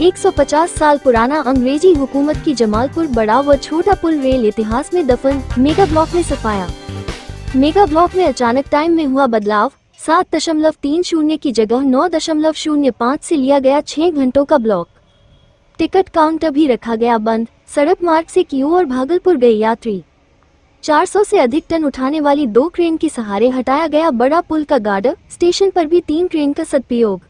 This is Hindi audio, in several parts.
150 साल पुराना अंग्रेजी हुकूमत की जमालपुर बड़ा व छोटा पुल रेल इतिहास में दफन, मेगा ब्लॉक में सफाया। मेगा ब्लॉक में अचानक टाइम में हुआ बदलाव, 7.30 की जगह 9.05 से लिया गया 6 घंटों का ब्लॉक। टिकट काउंटर भी रखा गया बंद। सड़क मार्ग से क्यू और भागलपुर गए यात्री। 400 से अधिक टन उठाने वाली 2 क्रेन के सहारे हटाया गया बड़ा पुल का गार्डर। स्टेशन पर भी 3 क्रेन का सदुपयोग।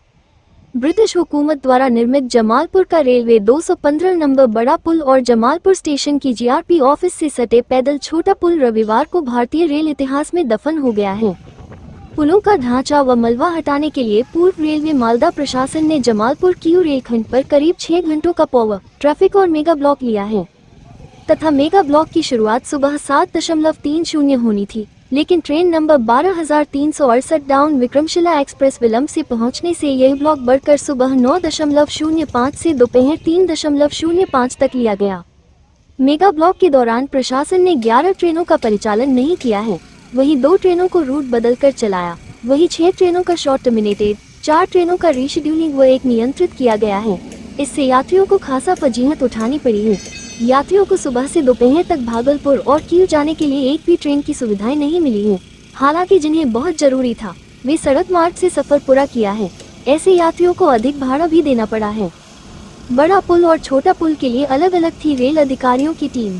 ब्रिटिश हुकूमत द्वारा निर्मित जमालपुर का रेलवे 215 नंबर बड़ा पुल और जमालपुर स्टेशन की जीआरपी ऑफिस से सटे पैदल छोटा पुल रविवार को भारतीय रेल इतिहास में दफन हो गया है। पुलों का ढांचा व मलबा हटाने के लिए पूर्व रेलवे मालदा प्रशासन ने जमालपुर क्यू रेलखंड पर करीब 6 घंटों का पावर, ट्रैफिक और मेगा ब्लॉक लिया है तथा मेगा ब्लॉक की शुरुआत सुबह 7.30 होनी थी, लेकिन train number 12,368 down Vikramshila express विलंब से पहुंचने से यह ब्लॉक बढ़कर सुबह 9.05 से दोपहर 3.05 तक लिया गया। मेगा ब्लॉक के दौरान प्रशासन ने 11 ट्रेनों का परिचालन नहीं किया है, वहीं 2 ट्रेनों को रूट बदलकर चलाया, वहीं 6 ट्रेनों का शॉर्ट टर्मिनेटेड, 4 ट्रेनों का रीशेड्यूलिंग व 1 नियंत्रित किया गया है। इससे यात्रियों को खासा फजीहत उठानी पड़ी है। यात्रियों को सुबह से दोपहर तक भागलपुर और क्यू जाने के लिए एक भी ट्रेन की सुविधाएं नहीं मिली है। हालांकि जिन्हें बहुत जरूरी था वे सड़क मार्ग से सफर पूरा किया है। ऐसे यात्रियों को अधिक भाड़ा भी देना पड़ा है। बड़ा पुल और छोटा पुल के लिए अलग अलग थी रेल अधिकारियों की टीम।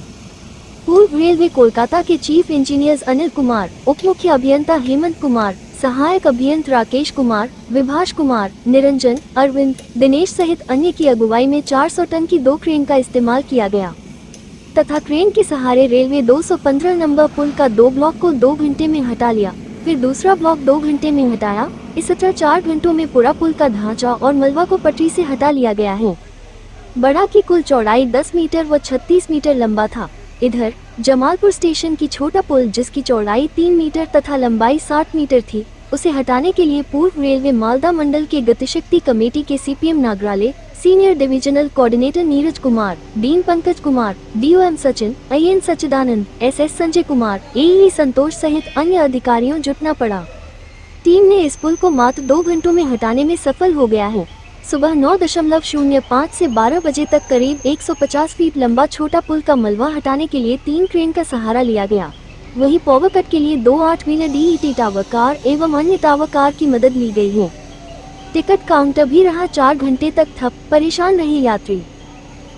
पूर्व रेलवे कोलकाता के चीफ इंजीनियर्स अनिल कुमार, उप मुख्य अभियंता हेमंत कुमार, सहायक अभियंता राकेश कुमार, विभाष कुमार, निरंजन, अरविंद, दिनेश सहित अन्य की अगुवाई में 400 टन की 2 क्रेन का इस्तेमाल किया गया तथा क्रेन के सहारे रेलवे 215 नंबर पुल का 2 ब्लॉक को 2 घंटे में हटा लिया, फिर दूसरा ब्लॉक 2 घंटे में हटाया। इस तरह 4 घंटों में पूरा पुल का ढांचा और मलबा को पटरी से हटा लिया गया है। बड़ा की कुल चौड़ाई 10 मीटर व 36 मीटर लंबा था। इधर जमालपुर स्टेशन की छोटा पुल जिसकी चौड़ाई 3 मीटर तथा लंबाई 60 मीटर थी, उसे हटाने के लिए पूर्व रेलवे मालदा मंडल के गतिशक्ति कमेटी के CPM Nagrale, senior divisional coordinator Neeraj Kumar, DEN Pankaj Kumar, DOM Sachin, AEN Sachchidanand, SS Sanjay Kumar, AE Santosh सहित अन्य अधिकारियों जुटना पड़ा। टीम ने इस पुल को मात्र 2 घंटों में हटाने में सफल हो गया है। सुबह 9.05 से 12 बजे तक करीब 150 फीट लंबा छोटा पुल का मलबा हटाने के लिए 3 क्रेन का सहारा लिया गया। वहीं पावर कट के लिए 2 8-व्हीलर डीईटी टावर कार एवं अन्य टावर कार की मदद ली गई है। टिकट काउंटर भी रहा 4 घंटे तक ठप, परेशान रहे यात्री।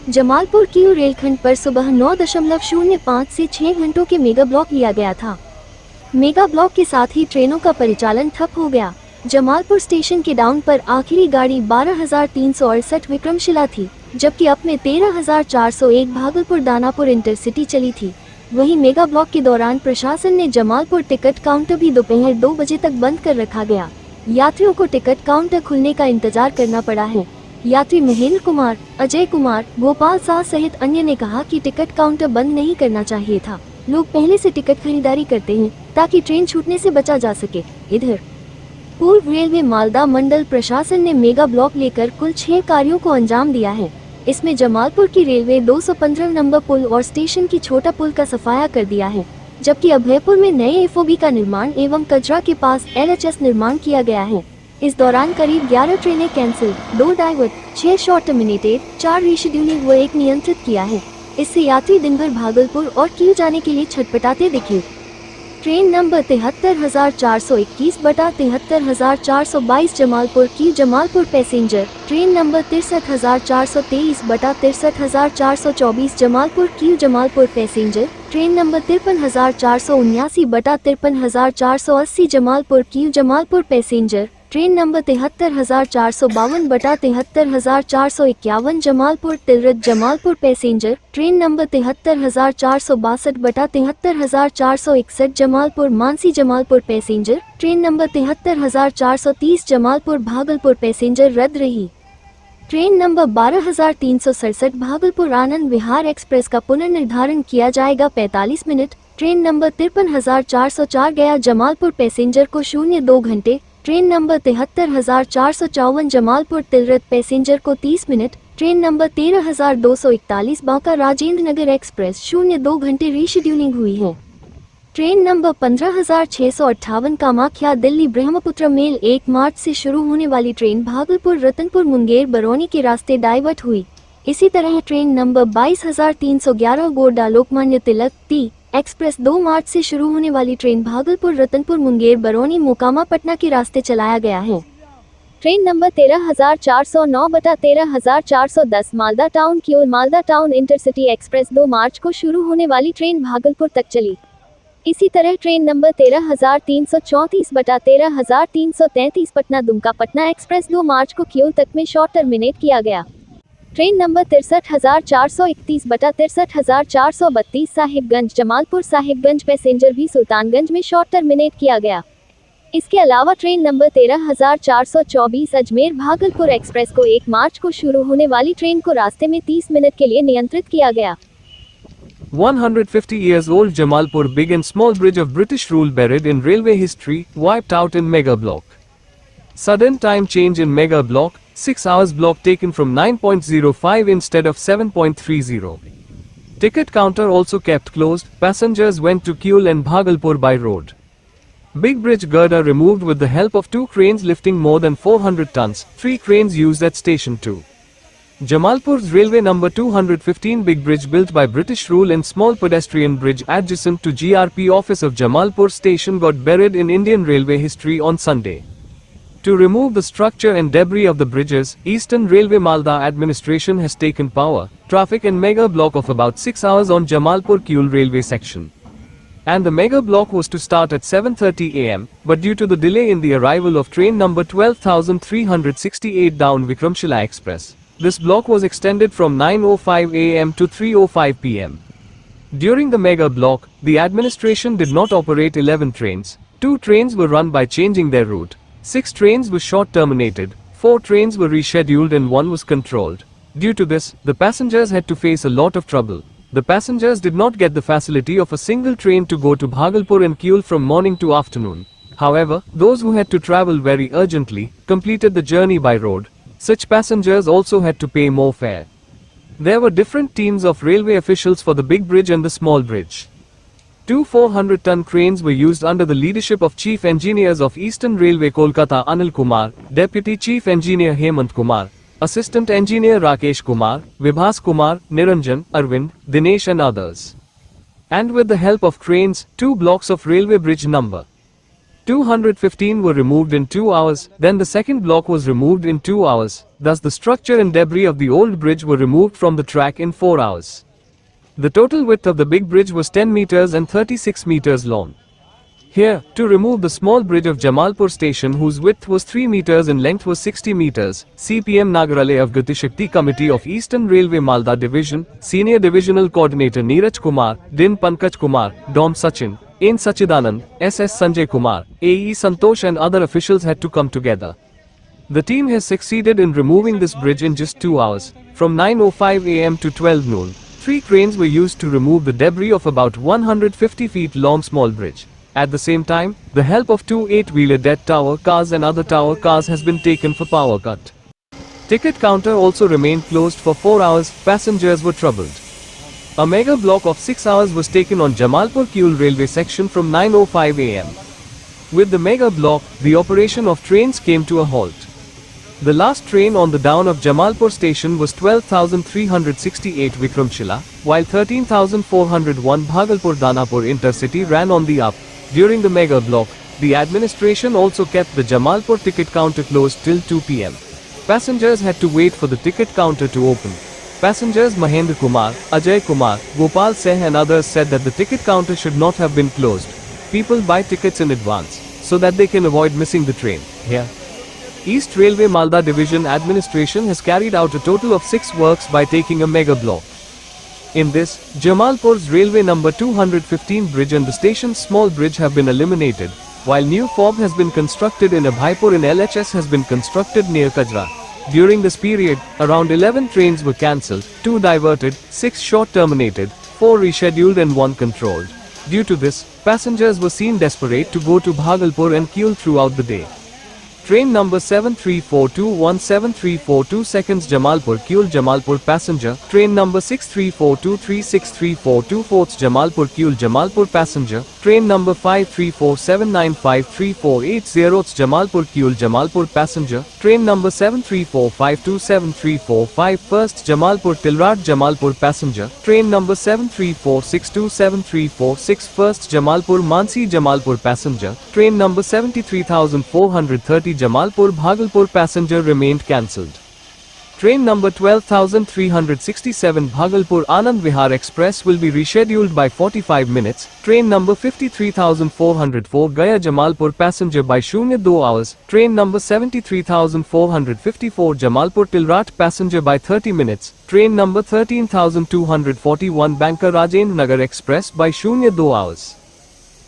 जमालपुर क्यू रेलखंड पर सुबह 9.05 से 6 घंटों के मेगा ब्लॉक लिया गया था। मेगा ब्लॉक के साथ ही ट्रेनों का परिचालन ठप हो गया। जमालपुर स्टेशन के डाउन पर आखिरी गाड़ी 12,368 विक्रमशिला थी, जबकि अप में 13,401 भागलपुर दानापुर इंटरसिटी चली थी। वहीं मेगा ब्लॉक के दौरान प्रशासन ने जमालपुर टिकट काउंटर भी दोपहर 2 बजे तक बंद कर रखा गया। यात्रियों को टिकट काउंटर खुलने का इंतजार करना पड़ा है। यात्री महेंद्र कुमार, अजय कुमार, गोपाल शाह सहित अन्य ने कहा कि टिकट काउंटर बंद नहीं करना चाहिए था। लोग पहले से टिकट खरीदारी करते हैं ताकि ट्रेन छूटने से बचा जा सके। इधर पूर्व रेलवे मालदा मंडल प्रशासन ने मेगा ब्लॉक लेकर कुल 6 कार्यों को अंजाम दिया है। इसमें जमालपुर की रेलवे 215 नंबर पुल और स्टेशन की छोटा पुल का सफाया कर दिया है, जबकि अभयपुर में नए एफओबी का निर्माण एवं कजरा के पास एलएचएस निर्माण किया गया है। इस दौरान करीब 11 ट्रेनें cancel, 2 divert, 6 short terminated, 4 rescheduling व 1 नियंत्रित किया है। इससे यात्री दिन भर भागलपुर और क्यू जाने के लिए छटपटाते दिखे। ट्रेन नंबर 73,421 बटा 73,422 Jamalpur Kiul Jamalpur passenger. Train number 63,423 बटा 63,424 Jamalpur Kiul Jamalpur passenger. Train number 53,479 बटा 53,480 Jamalpur Kiul Jamalpur passenger. Train number 73,452 बटा 73,451 Jamalpur Tilrath Jamalpur passenger. Train number 73,462 बटा 73,461 Jamalpur Mansi Jamalpur passenger. Train number 73,430 Jamalpur Bhagalpur passenger रद्द रही। Train number 12,367 Bhagalpur Anand Vihar express का पुनर्निर्धारण किया जाएगा 45 मिनट। ट्रेन नंबर 53,404 गया जमालपुर पैसेंजर को 02 घंटे। Train number 73,454 Jamalpur Tilrath passenger को 30 minute. Train number 13,241 Banka Rajendra Nagar express 02 घंटे रीशेड्यूलिंग हुई है। Train number 15,658 Kamakhya Delhi Brahmaputra mail 1 March से शुरू होने वाली ट्रेन भागलपुर रतनपुर मुंगेर बरौनी के रास्ते डाइवर्ट हुई। इसी तरह train number 22,311 Godda Lokmanya Tilak T express 2 March से शुरू होने वाली ट्रेन भागलपुर रतनपुर मुंगेर बरौनी मोकामा पटना के रास्ते चलाया गया है। ट्रेन नंबर 13,409 बटा 13,410 Malda town Kiul Malda town intercity express 2 मार्च को शुरू होने वाली ट्रेन भागलपुर तक चली। इसी तरह ट्रेन नंबर 13,334 बटा 13,333 पटना दुमका पटना एक्सप्रेस 2 मार्च को क्यूल तक में शॉर्ट टर्मिनेट किया गया। ट्रेन नंबर 63,431 बटा 63,432 साहिबगंज जमालपुर साहिबगंज पैसेंजर भी सुल्तानगंज में शॉर्ट टर्मिनेट किया गया। इसके अलावा train number 13,424 Ajmer Bhagalpur express को 1 मार्च को शुरू होने वाली ट्रेन को रास्ते में 30 मिनट के लिए नियंत्रित किया गया। 150 years old Jamalpur big and small bridge of British rule buried in railway history, wiped out in mega block. Sudden time change in mega block, 6 hours block taken from 9.05 instead of 7.30. Ticket counter also kept closed, passengers went to Kiul and Bhagalpur by road. Big bridge girder removed with the help of 2 cranes lifting more than 400 tons, 3 cranes used at station 2. Jamalpur's railway number 215 big bridge built by British rule and small pedestrian bridge adjacent to GRP office of Jamalpur station got buried in Indian railway history on Sunday. To remove the structure and debris of the bridges, Eastern Railway Malda administration has taken power, traffic and mega block of about 6 hours on Jamalpur-Kiul railway section. And the mega block was to start at 7:30 am, but due to the delay in the arrival of train number 12,368 down Vikramshila Express, this block was extended from 9:05 am to 3:05 pm. During the mega block, the administration did not operate 11 trains. 2 trains were run by changing their route. 6 trains were short terminated, 4 trains were rescheduled and 1 was controlled. Due to this, the passengers had to face a lot of trouble. The passengers did not get the facility of a single train to go to Bhagalpur and Kiul from morning to afternoon. However, those who had to travel very urgently completed the journey by road. Such passengers also had to pay more fare. There were different teams of railway officials for the big bridge and the small bridge. 2 400-ton cranes were used under the leadership of Chief Engineers of Eastern Railway Kolkata Anil Kumar, Deputy Chief Engineer Hemant Kumar, Assistant Engineer Rakesh Kumar, Vibhas Kumar, Niranjan, Arvind, Dinesh and others. And with the help of cranes, 2 blocks of railway bridge number 215 were removed in 2 hours, then the second block was removed in 2 hours, thus the structure and debris of the old bridge were removed from the track in 4 hours. The total width of the big bridge was 10 meters and 36 meters long. Here, to remove the small bridge of Jamalpur station whose width was 3 meters and length was 60 meters, CPM Nagarale of Gatishakti Committee of Eastern Railway Malda Division, Senior Divisional Coordinator Neeraj Kumar, Din Pankaj Kumar, Dom Sachin, N. Sachidanand, SS Sanjay Kumar, AE Santosh and other officials had to come together. The team has succeeded in removing this bridge in just 2 hours, from 9:05 am to 12 noon. 3 cranes were used to remove the debris of about 150 feet long small bridge. At the same time, the help of 2 8-wheeler dead tower cars and other tower cars has been taken for power cut. Ticket counter also remained closed for 4 hours, passengers were troubled. A mega block of 6 hours was taken on Jamalpur-Kiul railway section from 9:05 am. With the mega block, the operation of trains came to a halt. The last train on the down of Jamalpur station was 12,368 Vikramshila, while 13,401 Bhagalpur-Danapur intercity ran on the up. During the mega block, the administration also kept the Jamalpur ticket counter closed till 2 pm. Passengers had to wait for the ticket counter to open. Passengers Mahendra Kumar, Ajay Kumar, Gopal Seh and others said that the ticket counter should not have been closed. People buy tickets in advance, so that they can avoid missing the train. Here, East Railway Malda Division Administration has carried out a total of 6 works by taking a mega block. In this, Jamalpur's railway number 215 bridge and the station's small bridge have been eliminated, while new fob has been constructed in Abhaipur and LHS has been constructed near Kajra. During this period, around 11 trains were cancelled, 2 diverted, 6 short terminated, 4 rescheduled and 1 controlled. Due to this, passengers were seen desperate to go to Bhagalpur and Kiul throughout the day. Train number 73421734 seconds Jamalpur Kiul Jamalpur passenger. Train number 63423634 fourths Jamalpur Kiul Jamalpur passenger. Train number 534795348 Jamalpur Kiul Jamalpur passenger. Train number 734527345 First Jamalpur Tilrat Jamalpur passenger. Train number 734627346 First Jamalpur Mansi Jamalpur passenger. Train number 73430 Jamalpur Bhagalpur passenger remained cancelled. Train number 12367 Bhagalpur Anand Vihar Express will be rescheduled by 45 minutes. Train number 53404 Gaya Jamalpur passenger by 02 hours. Train number 73454 Jamalpur Tilrat passenger by 30 minutes. Train number 13241 Banka Rajendra Nagar Express by 02 hours.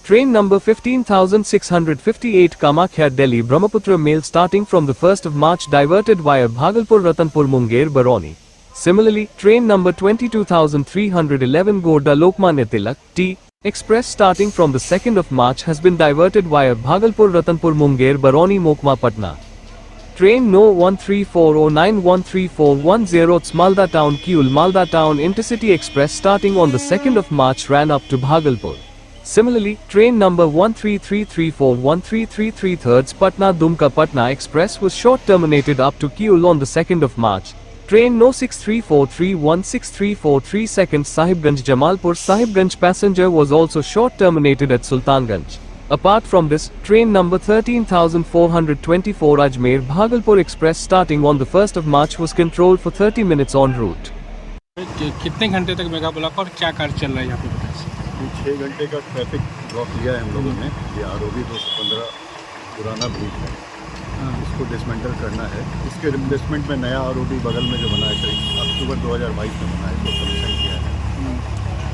Train number 15658 Kamakhya Delhi Brahmaputra Mail starting from the 1st of March diverted via Bhagalpur Ratanpur Munger Baroni. Similarly, train number 22311 Gorda Lokmanya Tilak T Express starting from the 2nd of March has been diverted via Bhagalpur Ratanpur Munger Baroni Mokma Patna. Train No 134091341 Malda Town Kiul Malda Town Intercity Express starting on the 2nd of March ran up to Bhagalpur. Similarly, train number 133341333 Thirds Patna Dumka Patna Express was short terminated up to Kiul on the 2nd of March. Train No 634316343 Second Sahibganj Jamalpur Sahibganj passenger was also short terminated at Sultanganj. Apart from this, train number 13424 Ajmer Bhagalpur Express starting on the 1st of March was controlled for 30 minutes en route. कितने घंटे तक मेगा ब्लॉक और क्या कार्य चल रहा है यहाँ पे? 6 घंटे का ट्रैफिक ब्लॉक लिया है हम लोगों ने। ये ROB 215 पुराना ब्रिज है, इसको डिसमेंटल करना है। इसके रिप्लेसमेंट में नया ROB बगल में जो बना है करीब अक्टूबर 2022 में बना है, इसको कमीशन किया है।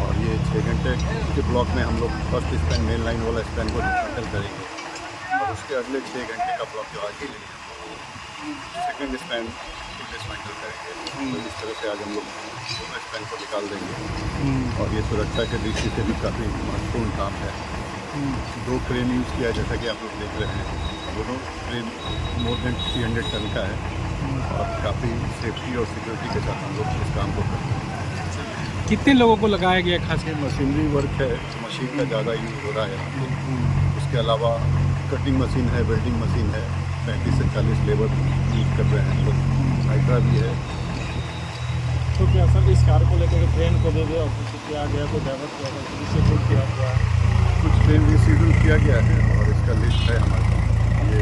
और ये 6 घंटे के ब्लॉक में हम लोग फर्स्ट स्पैन मेन लाइन वाला स्पैन को डिसमेंटल करेंगे और उसके अगले 6 घंटे का ब्लॉक जो आज ही लेंगे सेकेंड स्पैन डिसमेंटल करेंगे। तो इस तरह से आज हम लोग दोनों स्पैन को निकाल देंगे। और ये सुरक्षा के दृष्टि से भी काफ़ी महत्वपूर्ण काम है। 2 क्रेन यूज़ किया है, जैसा कि आप लोग देख रहे हैं। दोनों क्रेन मोर देन 300 टन का है और काफ़ी सेफ्टी और सिक्योरिटी के साथ हम लोग इस काम को करते हैं। कितने लोगों को लगाया गया खास कर? मशीनरी वर्क है, मशीन का ज़्यादा यूज़ हो रहा है। उसके अलावा कटिंग मशीन है, वेल्डिंग मशीन है, 35 से 40 लेबर यूज़ कर रहे हैं हम लोग। हाइड्रा भी है। तो क्या सर इस कार को लेकर ट्रेन को दे दिया और कुछ किया गया, कोई डाइवर्ट किया गया, रिशेड्यूल किया गया? कुछ ट्रेन रिशेड्यूल किया गया है और इसका लिस्ट है हमारे पास, ये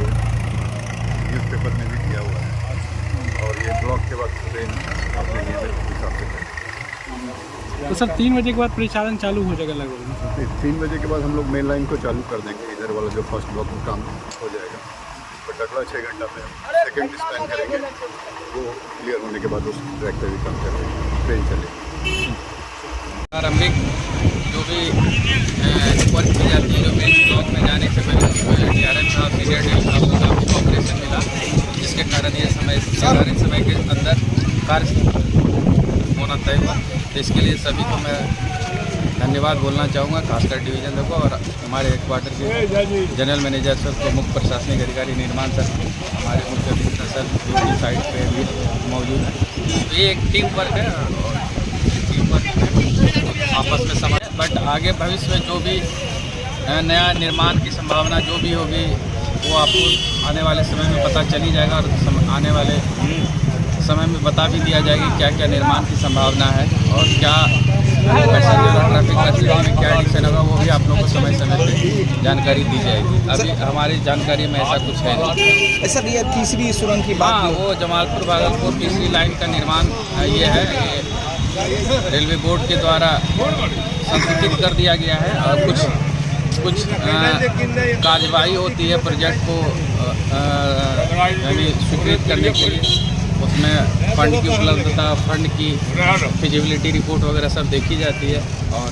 न्यूज़पेपर में भी दिया हुआ है। और ये ब्लॉक के बाद ट्रेन अपने नियमित हिसाब से करें। तो सर 3 बजे के बाद परिचालन चालू हो जाएगा लगभग? 3 बजे के बाद हम लोग मेन लाइन को चालू कर देंगे। इधर वाला जो फर्स्ट ब्लॉक में काम हो जाएगा, बट अगला 6 घंटा में सेकेंड स्पैन करेंगे। वो क्लियर होने के बाद उस ट्रैक पर भी काम करेंगे, ट्रेन चलेगी। प्रारंभिक जो भी वर्क की जाती है, जो मेन ब्लॉक में जाने से पहले DRM साहब सीनियर साहब को काफ़ी ऑपरेशन मिला, जिसके कारण ये निर्धारित समय के अंदर कार्य होना तय हुआ। तो इसके लिए सभी को मैं धन्यवाद बोलना चाहूँगा, खासकर डिवीजन को और हमारे हेडक्वार्टर के जनरल मैनेजर सर, प्रमुख प्रशासनिक अधिकारी निर्माण सर, हमारे मुख्य अभियंता सर जो भी साइड पे भी मौजूद है। तो ये एक टीम वर्क है और टीम वर्क आपस में समझ, बट आगे भविष्य में जो भी नया निर्माण की संभावना जो भी होगी वो आपको आने वाले समय में पता चली जाएगा और आने वाले समय में बता भी दिया जाएगा क्या क्या निर्माण की संभावना है और क्या पैसेंजर और ट्रैफिक फैसिलिटी में क्या एडिक्शन होगा, वो भी आप लोगों को समय समय पे जानकारी दी जाएगी। अभी हमारी जानकारी में ऐसा कुछ है नहीं। सर ये तीसरी सुरंग की बात, हाँ, वो जमालपुर भागलपुर तीसरी लाइन का निर्माण ये है, ये रेलवे बोर्ड के द्वारा संस्कृत कर दिया गया है और कुछ कार्यवाही होती है प्रोजेक्ट को यानी स्वीकृत करने के लिए। उसमें फंड की उपलब्धता, फंड की फिजिबिलिटी रिपोर्ट वगैरह सब देखी जाती है। और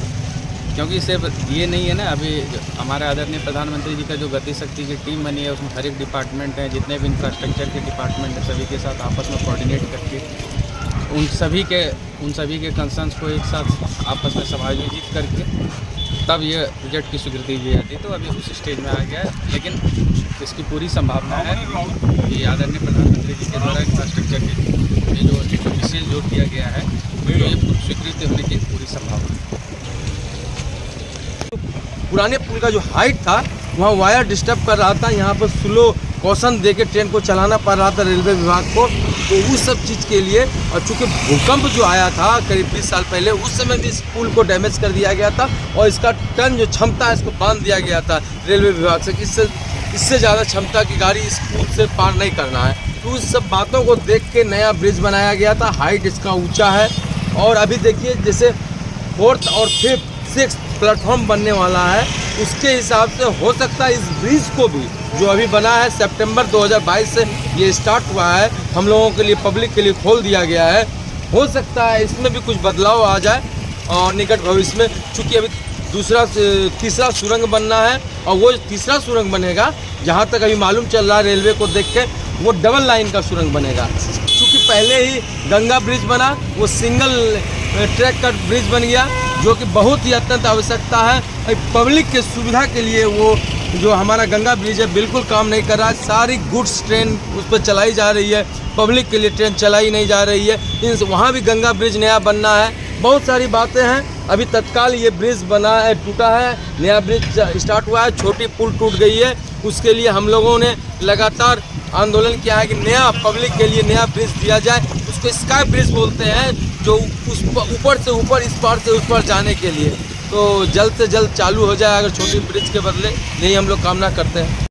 क्योंकि सिर्फ ये नहीं है ना, अभी हमारे आदरणीय प्रधानमंत्री जी का जो गति शक्ति की टीम बनी है, उसमें हर एक डिपार्टमेंट है, जितने भी इंफ्रास्ट्रक्चर के डिपार्टमेंट हैं, सभी के साथ आपस में कोऑर्डिनेट करके उन सभी के कंसर्न्स को एक साथ आपस में समायोजित करके तब ये प्रोजेक्ट की स्वीकृति दी जाती है। तो अभी उस स्टेज में आ गया है, लेकिन इसकी पूरी संभावना है कि आदरणीय प्रधानमंत्री जी के द्वारा इंफ्रास्ट्रक्चर के ये जो विशेष जोर दिया गया है, तो ये स्वीकृति होने की पूरी संभावना है। पुराने पुल का जो हाइट था वहाँ वायर डिस्टर्ब कर रहा था, यहाँ पर स्लो कॉशन दे के ट्रेन को चलाना पड़ रहा था रेलवे विभाग को। तो उस सब चीज़ के लिए, और चूँकि भूकंप जो आया था करीब 20 साल पहले, उस समय भी इस पुल को डैमेज कर दिया गया था और इसका टन जो क्षमता है इसको बांध दिया गया था रेलवे विभाग से कि इससे ज़्यादा क्षमता की गाड़ी इस पुल से पार नहीं करना है। तो उस सब बातों को देख के नया ब्रिज बनाया गया था। हाइट इसका ऊँचा है और अभी देखिए जैसे 4th और 5th 6th प्लेटफॉर्म बनने वाला है, उसके हिसाब से हो सकता है इस ब्रिज को भी जो अभी बना है सितंबर 2022 से ये स्टार्ट हुआ है, हम लोगों के लिए, पब्लिक के लिए खोल दिया गया है, हो सकता है इसमें भी कुछ बदलाव आ जाए और निकट भविष्य में। चूँकि अभी तीसरा सुरंग बनना है और वो तीसरा सुरंग बनेगा, जहाँ तक अभी मालूम चल रहा है रेलवे को देख के, वो डबल लाइन का सुरंग बनेगा। क्योंकि पहले ही गंगा ब्रिज बना, वो सिंगल ट्रैक का ब्रिज बन गया, जो कि बहुत ही अत्यंत आवश्यकता है पब्लिक के सुविधा के लिए। वो जो हमारा गंगा ब्रिज है बिल्कुल काम नहीं कर रहा है, सारी गुड्स ट्रेन उस पर चलाई जा रही है, पब्लिक के लिए ट्रेन चलाई नहीं जा रही है। वहाँ भी गंगा ब्रिज नया बनना है, बहुत सारी बातें हैं। अभी तत्काल ये ब्रिज बना है, टूटा है, नया ब्रिज स्टार्ट हुआ है, छोटी पुल टूट गई है, उसके लिए हम लोगों ने लगातार आंदोलन किया है कि नया पब्लिक के लिए नया ब्रिज दिया जाए। उसको स्काई ब्रिज बोलते हैं, जो उस ऊपर से ऊपर, इस पार से उस पार जाने के लिए। तो जल्द से जल्द चालू हो जाए अगर छोटी ब्रिज के बदले, यही हम लोग कामना करते हैं।